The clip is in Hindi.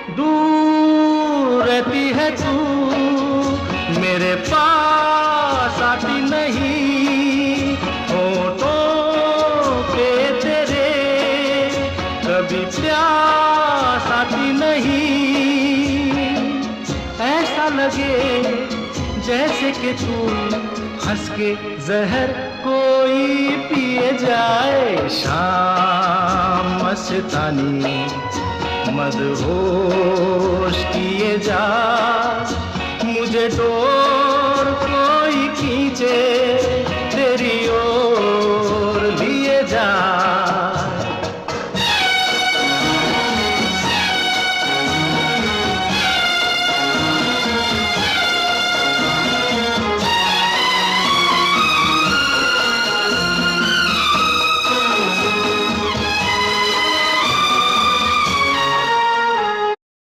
दूर रहती है तू, मेरे पास आती नहीं। होठों पे तेरे कभी प्यास आती नहीं। ऐसा लगे जैसे कि तू हंस के जहर कोई पिए जाए। शाम मस्तानी मदहोश किए जा, मुझे डोर कोई खींचे।